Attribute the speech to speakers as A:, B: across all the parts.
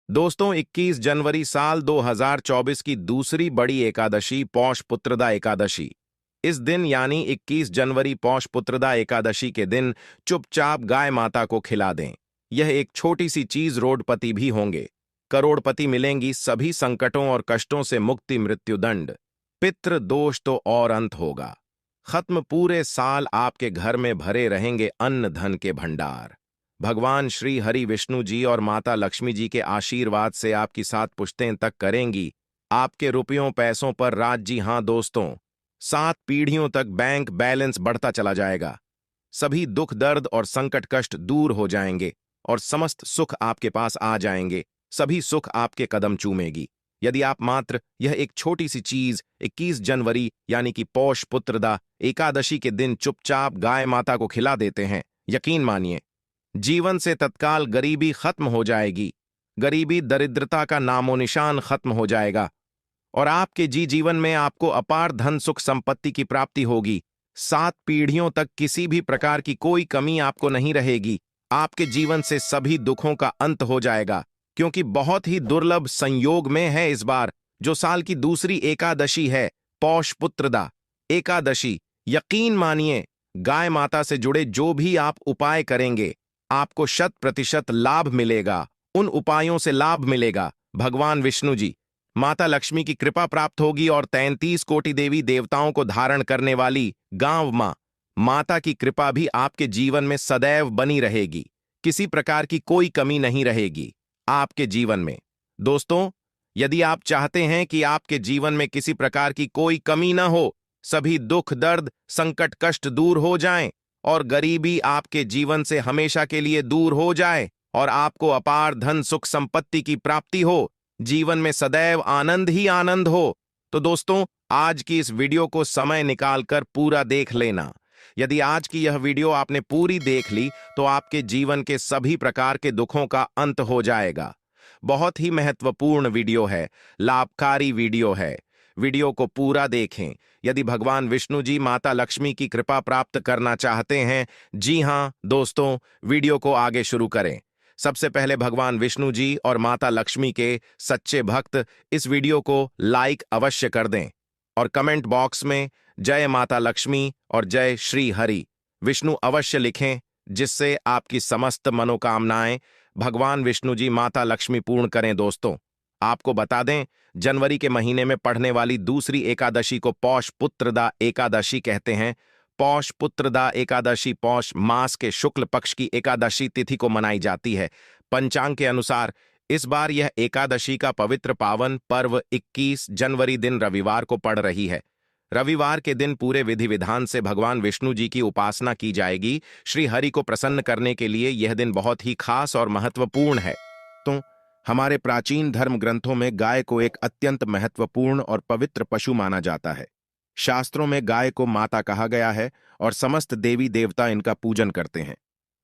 A: दोस्तों 21 जनवरी साल 2024 की दूसरी बड़ी एकादशी पौष पुत्रदा एकादशी। इस दिन यानी 21 जनवरी पौष पुत्रदा एकादशी के दिन चुपचाप गाय माता को खिला दें। यह एक छोटी सी चीज रोडपति भी होंगे, करोड़पति मिलेंगी, सभी संकटों और कष्टों से मुक्ति, मृत्युदंड, पितृ दोष तो और अंत होगा खत्म। पूरे साल आपके घर में भरे रहेंगे अन्न धन के भंडार। भगवान श्री हरि विष्णु जी और माता लक्ष्मी जी के आशीर्वाद से आपकी 7 पुश्तें तक करेंगी आपके रुपयों पैसों पर राज। जी हां दोस्तों, 7 पीढ़ियों तक बैंक बैलेंस बढ़ता चला जाएगा। सभी दुख दर्द और संकट कष्ट दूर हो जाएंगे और समस्त सुख आपके पास आ जाएंगे। सभी सुख आपके कदम चूमेगी यदि आप मात्र यह एक छोटी सी चीज 21 जनवरी यानी कि पौष पुत्रदा एकादशी के दिन चुपचाप गाय माता को खिला देते हैं। यकीन मानिए, जीवन से तत्काल गरीबी खत्म हो जाएगी। गरीबी दरिद्रता का नामो निशान खत्म हो जाएगा और आपके जीवन में आपको अपार धन सुख संपत्ति की प्राप्ति होगी। 7 पीढ़ियों तक किसी भी प्रकार की कोई कमी आपको नहीं रहेगी। आपके जीवन से सभी दुखों का अंत हो जाएगा, क्योंकि बहुत ही दुर्लभ संयोग में है इस बार जो साल की दूसरी एकादशी है, पौष पुत्रदा एकादशी। यकीन मानिए, गाय माता से जुड़े जो भी आप उपाय करेंगे आपको 100% लाभ मिलेगा। उन उपायों से लाभ मिलेगा भगवान विष्णु जी, माता लक्ष्मी की कृपा प्राप्त होगी और 33 कोटि देवी देवताओं को धारण करने वाली गांव मां माता की कृपा भी आपके जीवन में सदैव बनी रहेगी। किसी प्रकार की कोई कमी नहीं रहेगी आपके जीवन में। दोस्तों, यदि आप चाहते हैं कि आपके जीवन में किसी प्रकार की कोई कमी न हो, सभी दुख दर्द संकट कष्ट दूर हो जाएं और गरीबी आपके जीवन से हमेशा के लिए दूर हो जाए और आपको अपार धन सुख संपत्ति की प्राप्ति हो, जीवन में सदैव आनंद ही आनंद हो, तो दोस्तों आज की इस वीडियो को समय निकालकर पूरा देख लेना। यदि आज की यह वीडियो आपने पूरी देख ली तो आपके जीवन के सभी प्रकार के दुखों का अंत हो जाएगा। बहुत ही महत्वपूर्ण वीडियो है, लाभकारी वीडियो है। वीडियो को पूरा देखें यदि भगवान विष्णु जी माता लक्ष्मी की कृपा प्राप्त करना चाहते हैं। जी हां दोस्तों, वीडियो को आगे शुरू करें। सबसे पहले भगवान विष्णु जी और माता लक्ष्मी के सच्चे भक्त इस वीडियो को लाइक अवश्य कर दें और कमेंट बॉक्स में जय माता लक्ष्मी और जय श्री हरि विष्णु अवश्य लिखें, जिससे आपकी समस्त मनोकामनाएं भगवान विष्णु जी माता लक्ष्मी पूर्ण करें। दोस्तों, आपको बता दें, जनवरी के महीने में पढ़ने वाली दूसरी एकादशी को पौष पुत्रदा एकादशी कहते हैं। पौष पुत्रदा एकादशी पौष मास के शुक्ल पक्ष की एकादशी तिथि को मनाई जाती है। पंचांग के अनुसार इस बार यह एकादशी का पवित्र पावन पर्व 21 जनवरी दिन रविवार को पड़ रही है। रविवार के दिन पूरे विधि विधान से भगवान विष्णु जी की उपासना की जाएगी। श्री हरि को प्रसन्न करने के लिए यह दिन बहुत ही खास और महत्वपूर्ण है। तो हमारे प्राचीन धर्म ग्रंथों में गाय को एक अत्यंत महत्वपूर्ण और पवित्र पशु माना जाता है। शास्त्रों में गाय को माता कहा गया है और समस्त देवी देवता इनका पूजन करते हैं।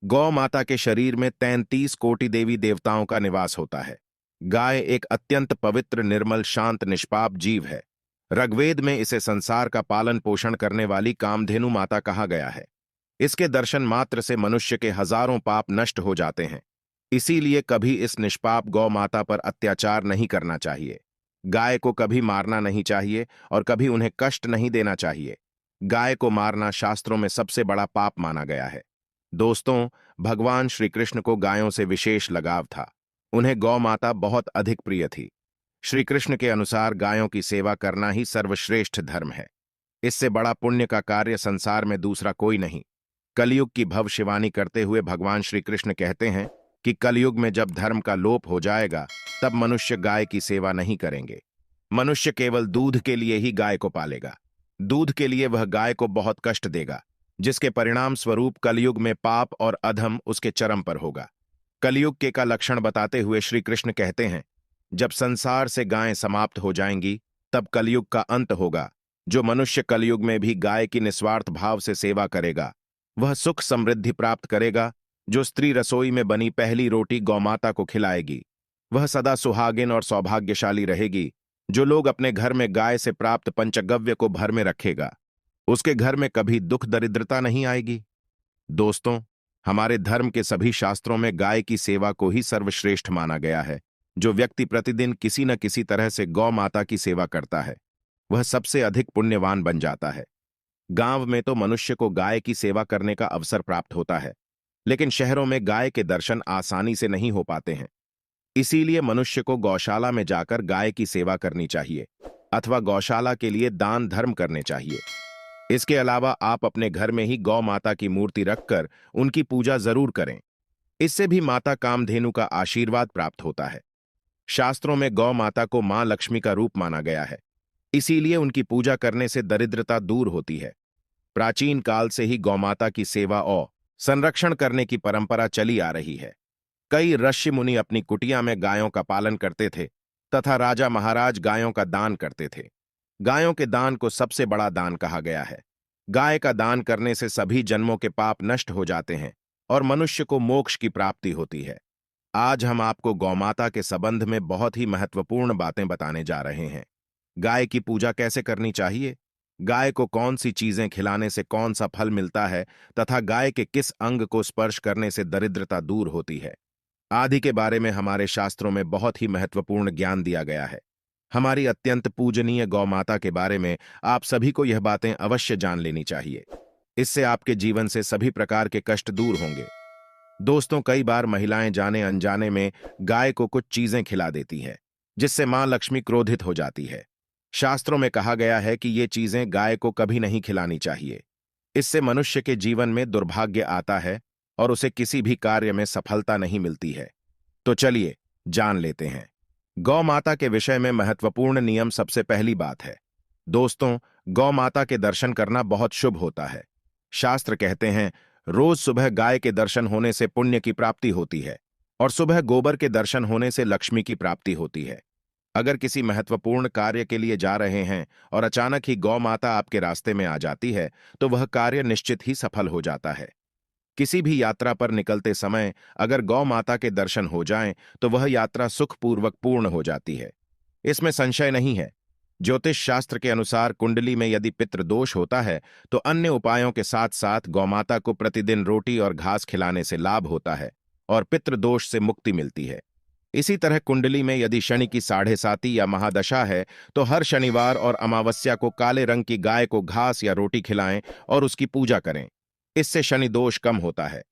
A: गौ माता के शरीर में 33 कोटि देवी देवताओं का निवास होता है। गाय एक अत्यंत पवित्र, निर्मल, शांत, निष्पाप जीव है। ऋग्वेद में इसे संसार का पालन पोषण करने वाली कामधेनु माता कहा गया है। इसके दर्शन मात्र से मनुष्य के हजारों पाप नष्ट हो जाते हैं। इसीलिए कभी इस निष्पाप गौ माता पर अत्याचार नहीं करना चाहिए। गाय को कभी मारना नहीं चाहिए और कभी उन्हें कष्ट नहीं देना चाहिए। गाय को मारना शास्त्रों में सबसे बड़ा पाप माना गया है। दोस्तों, भगवान श्री कृष्ण को गायों से विशेष लगाव था। उन्हें गौ माता बहुत अधिक प्रिय थी। श्री कृष्ण के अनुसार गायों की सेवा करना ही सर्वश्रेष्ठ धर्म है। इससे बड़ा पुण्य का कार्य संसार में दूसरा कोई नहीं। कलयुग की भवशिवानी करते हुए भगवान श्री कृष्ण कहते हैं कि कलयुग में जब धर्म का लोप हो जाएगा तब मनुष्य गाय की सेवा नहीं करेंगे। मनुष्य केवल दूध के लिए ही गाय को पालेगा। दूध के लिए वह गाय को बहुत कष्ट देगा, जिसके परिणाम स्वरूप कलयुग में पाप और अधम उसके चरम पर होगा। कलयुग के का लक्षण बताते हुए श्री कृष्ण कहते हैं, जब संसार से गायें समाप्त हो जाएंगी तब कलयुग का अंत होगा। जो मनुष्य कलयुग में भी गाय की निस्वार्थ भाव से सेवा करेगा वह सुख समृद्धि प्राप्त करेगा। जो स्त्री रसोई में बनी पहली रोटी गौमाता को खिलाएगी वह सदा सुहागिन और सौभाग्यशाली रहेगी। जो लोग अपने घर में गाय से प्राप्त पंचगव्य को भर में रखेगा उसके घर में कभी दुख दरिद्रता नहीं आएगी। दोस्तों, हमारे धर्म के सभी शास्त्रों में गाय की सेवा को ही सर्वश्रेष्ठ माना गया है। जो व्यक्ति प्रतिदिन किसी न किसी तरह से गौ माता की सेवा करता है वह सबसे अधिक पुण्यवान बन जाता है। गांव में तो मनुष्य को गाय की सेवा करने का अवसर प्राप्त होता है, लेकिन शहरों में गाय के दर्शन आसानी से नहीं हो पाते हैं। इसीलिए मनुष्य को गौशाला में जाकर गाय की सेवा करनी चाहिए अथवा गौशाला के लिए दान धर्म करने चाहिए। इसके अलावा आप अपने घर में ही गौ माता की मूर्ति रखकर उनकी पूजा जरूर करें। इससे भी माता कामधेनु का आशीर्वाद प्राप्त होता है। शास्त्रों में गौ माता को मां लक्ष्मी का रूप माना गया है, इसीलिए उनकी पूजा करने से दरिद्रता दूर होती है। प्राचीन काल से ही गौमाता की सेवा और संरक्षण करने की परंपरा चली आ रही है। कई ऋषि मुनि अपनी कुटिया में गायों का पालन करते थे तथा राजा महाराज गायों का दान करते थे। गायों के दान को सबसे बड़ा दान कहा गया है। गाय का दान करने से सभी जन्मों के पाप नष्ट हो जाते हैं और मनुष्य को मोक्ष की प्राप्ति होती है। आज हम आपको गौमाता के संबंध में बहुत ही महत्वपूर्ण बातें बताने जा रहे हैं। गाय की पूजा कैसे करनी चाहिए, गाय को कौन सी चीजें खिलाने से कौन सा फल मिलता है तथा गाय के किस अंग को स्पर्श करने से दरिद्रता दूर होती है आदि के बारे में हमारे शास्त्रों में बहुत ही महत्वपूर्ण ज्ञान दिया गया है। हमारी अत्यंत पूजनीय गौमाता के बारे में आप सभी को यह बातें अवश्य जान लेनी चाहिए। इससे आपके जीवन से सभी प्रकार के कष्ट दूर होंगे। दोस्तों, कई बार महिलाएं जाने अनजाने में गाय को कुछ चीजें खिला देती हैं, जिससे मां लक्ष्मी क्रोधित हो जाती है। शास्त्रों में कहा गया है कि ये चीजें गाय को कभी नहीं खिलानी चाहिए। इससे मनुष्य के जीवन में दुर्भाग्य आता है और उसे किसी भी कार्य में सफलता नहीं मिलती है। तो चलिए जान लेते हैं गौ माता के विषय में महत्वपूर्ण नियम। सबसे पहली बात है दोस्तों, गौ माता के दर्शन करना बहुत शुभ होता है। शास्त्र कहते हैं रोज सुबह गाय के दर्शन होने से पुण्य की प्राप्ति होती है और सुबह गोबर के दर्शन होने से लक्ष्मी की प्राप्ति होती है। अगर किसी महत्वपूर्ण कार्य के लिए जा रहे हैं और अचानक ही गौ माता आपके रास्ते में आ जाती है तो वह कार्य निश्चित ही सफल हो जाता है। किसी भी यात्रा पर निकलते समय अगर गौ माता के दर्शन हो जाएं तो वह यात्रा सुखपूर्वक पूर्ण हो जाती है, इसमें संशय नहीं है। ज्योतिष शास्त्र के अनुसार कुंडली में यदि पितृदोष होता है तो अन्य उपायों के साथ साथ गौमाता को प्रतिदिन रोटी और घास खिलाने से लाभ होता है और पितृदोष से मुक्ति मिलती है। इसी तरह कुंडली में यदि शनि की 7.5 या महादशा है तो हर शनिवार और अमावस्या को काले रंग की गाय को घास या रोटी खिलाएं और उसकी पूजा करें। इससे शनि दोष कम होता है।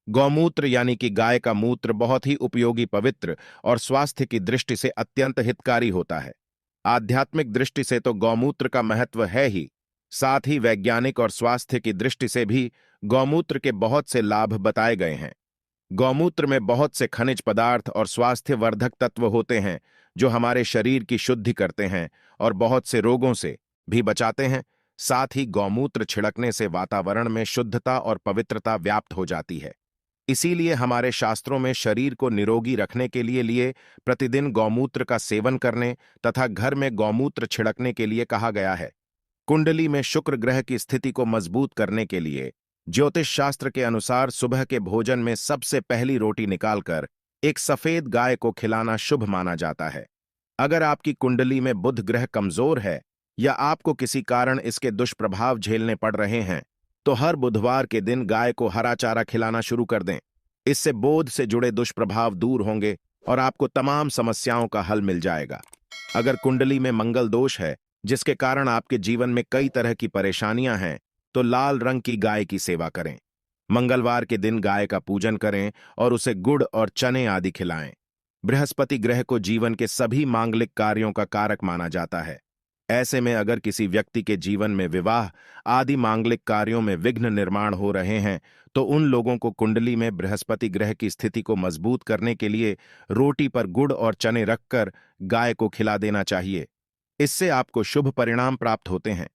A: गौमूत्र यानी कि गाय का मूत्र बहुत ही उपयोगी, पवित्र और स्वास्थ्य की दृष्टि से अत्यंत हितकारी होता है। आध्यात्मिक दृष्टि से तो गौमूत्र का महत्व है ही, साथ ही वैज्ञानिक और स्वास्थ्य की दृष्टि से भी गौमूत्र के बहुत से लाभ बताए गए हैं। गौमूत्र में बहुत से खनिज पदार्थ और स्वास्थ्यवर्धक तत्व होते हैं जो हमारे शरीर की शुद्धि करते हैं और बहुत से रोगों से भी बचाते हैं। साथ ही गौमूत्र छिड़कने से वातावरण में शुद्धता और पवित्रता व्याप्त हो जाती है। इसीलिए हमारे शास्त्रों में शरीर को निरोगी रखने के लिए प्रतिदिन गौमूत्र का सेवन करने तथा घर में गौमूत्र छिड़कने के लिए कहा गया है। कुंडली में शुक्र ग्रह की स्थिति को मजबूत करने के लिए ज्योतिष शास्त्र के अनुसार सुबह के भोजन में सबसे पहली रोटी निकालकर एक सफेद गाय को खिलाना शुभ माना जाता है। अगर आपकी कुंडली में बुध ग्रह कमजोर है या आपको किसी कारण इसके दुष्प्रभाव झेलने पड़ रहे हैं तो हर बुधवार के दिन गाय को हरा चारा खिलाना शुरू कर दें। इससे बोध से जुड़े दुष्प्रभाव दूर होंगे और आपको तमाम समस्याओं का हल मिल जाएगा। अगर कुंडली में मंगल दोष है जिसके कारण आपके जीवन में कई तरह की परेशानियां हैं तो लाल रंग की गाय की सेवा करें। मंगलवार के दिन गाय का पूजन करें और उसे गुड़ और चने आदि खिलाएं। बृहस्पति ग्रह को जीवन के सभी मांगलिक कार्यों का कारक माना जाता है। ऐसे में अगर किसी व्यक्ति के जीवन में विवाह आदि मांगलिक कार्यों में विघ्न निर्माण हो रहे हैं तो उन लोगों को कुंडली में बृहस्पति ग्रह की स्थिति को मजबूत करने के लिए रोटी पर गुड़ और चने रखकर गाय को खिला देना चाहिए। इससे आपको शुभ परिणाम प्राप्त होते हैं।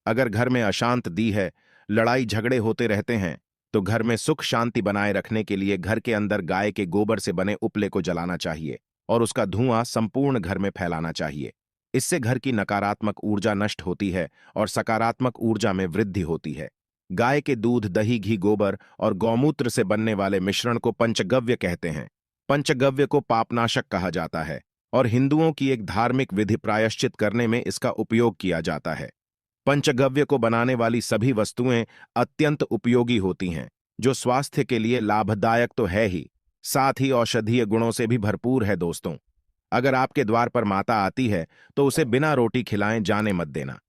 A: अगर घर में अशांत दी है, लड़ाई झगड़े होते रहते हैं तो घर में सुख शांति बनाए रखने के लिए घर के अंदर गाय के गोबर से बने उपले को जलाना चाहिए और उसका धुआं संपूर्ण घर में फैलाना चाहिए। इससे घर की नकारात्मक ऊर्जा नष्ट होती है और सकारात्मक ऊर्जा में वृद्धि होती है। गाय के दूध, दही, घी, गोबर और गौमूत्र से बनने वाले मिश्रण को पंचगव्य कहते हैं। पंचगव्य को पापनाशक कहा जाता है और हिंदुओं की एक धार्मिक विधि प्रायश्चित करने में इसका उपयोग किया जाता है। पंचगव्य को बनाने वाली सभी वस्तुएं अत्यंत उपयोगी होती हैं, जो स्वास्थ्य के लिए लाभदायक तो है ही, साथ ही औषधीय गुणों से भी भरपूर है। दोस्तों, अगर आपके द्वार पर माता आती है तो उसे बिना रोटी खिलाए जाने मत देना,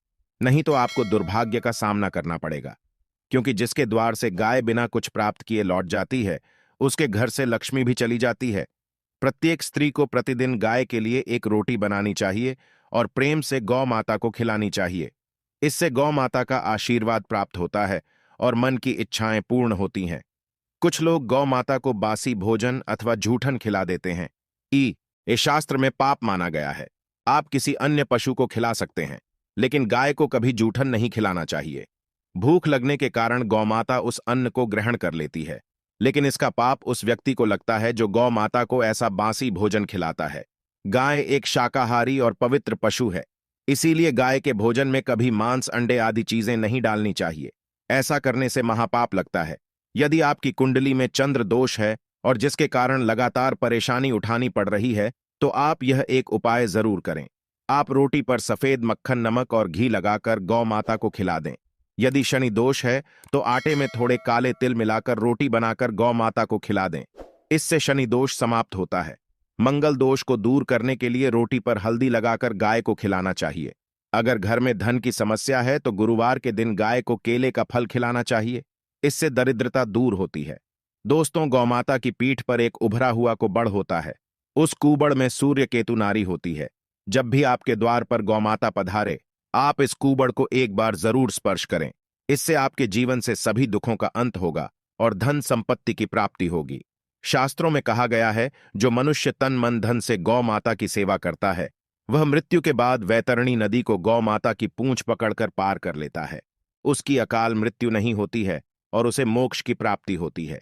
A: नहीं तो आपको दुर्भाग्य का सामना करना पड़ेगा। क्योंकि जिसके द्वार से गाय बिना कुछ प्राप्त किए लौट जाती है, उसके घर से लक्ष्मी भी चली जाती है। प्रत्येक स्त्री को प्रतिदिन गाय के लिए एक रोटी बनानी चाहिए और प्रेम से गौ माता को खिलानी चाहिए। इससे गौ माता का आशीर्वाद प्राप्त होता है और मन की इच्छाएं पूर्ण होती हैं। कुछ लोग गौ माता को बासी भोजन अथवा जूठन खिला देते हैं। ये शास्त्र में पाप माना गया है। आप किसी अन्य पशु को खिला सकते हैं, लेकिन गाय को कभी जूठन नहीं खिलाना चाहिए। भूख लगने के कारण गौमाता उस अन्न को ग्रहण कर लेती है, लेकिन इसका पाप उस व्यक्ति को लगता है जो गौ माता को ऐसा बासी भोजन खिलाता है। गाय एक शाकाहारी और पवित्र पशु है, इसीलिए गाय के भोजन में कभी मांस, अंडे आदि चीजें नहीं डालनी चाहिए। ऐसा करने से महापाप लगता है। यदि आपकी कुंडली में चंद्र दोष है और जिसके कारण लगातार परेशानी उठानी पड़ रही है, तो आप यह एक उपाय जरूर करें। आप रोटी पर सफेद मक्खन, नमक और घी लगाकर गौ माता को खिला दें। यदि शनि दोष है तो आटे में थोड़े काले तिल मिलाकर रोटी बनाकर गौ माता को खिला दें। इससे शनि दोष समाप्त होता है। मंगल दोष को दूर करने के लिए रोटी पर हल्दी लगाकर गाय को खिलाना चाहिए। अगर घर में धन की समस्या है तो गुरुवार के दिन गाय को केले का फल खिलाना चाहिए। इससे दरिद्रता दूर होती है। दोस्तों, गौमाता की पीठ पर एक उभरा हुआ कुबड़ होता है। उस कुबड़ में सूर्य केतु नारी होती है। जब भी आपके द्वार पर गौमाता पधारे, आप इस कुबड़ को एक बार जरूर स्पर्श करें। इससे आपके जीवन से सभी दुखों का अंत होगा और धन संपत्ति की प्राप्ति होगी। शास्त्रों में कहा गया है, जो मनुष्य तन मन धन से गौ माता की सेवा करता है, वह मृत्यु के बाद वैतरणी नदी को गौ माता की पूंछ पकड़कर पार कर लेता है। उसकी अकाल मृत्यु नहीं होती है और उसे मोक्ष की प्राप्ति होती है।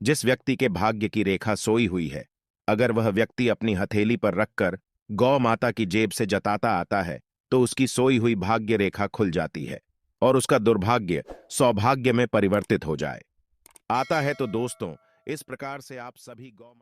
A: जिस व्यक्ति के भाग्य की रेखा सोई हुई है, अगर वह व्यक्ति अपनी हथेली पर रखकर गौ माता की जेब से जताता आता है, तो उसकी सोई हुई भाग्य रेखा खुल जाती है और उसका दुर्भाग्य सौभाग्य में परिवर्तित हो जाए आता है। तो दोस्तों, इस प्रकार से आप सभी गौ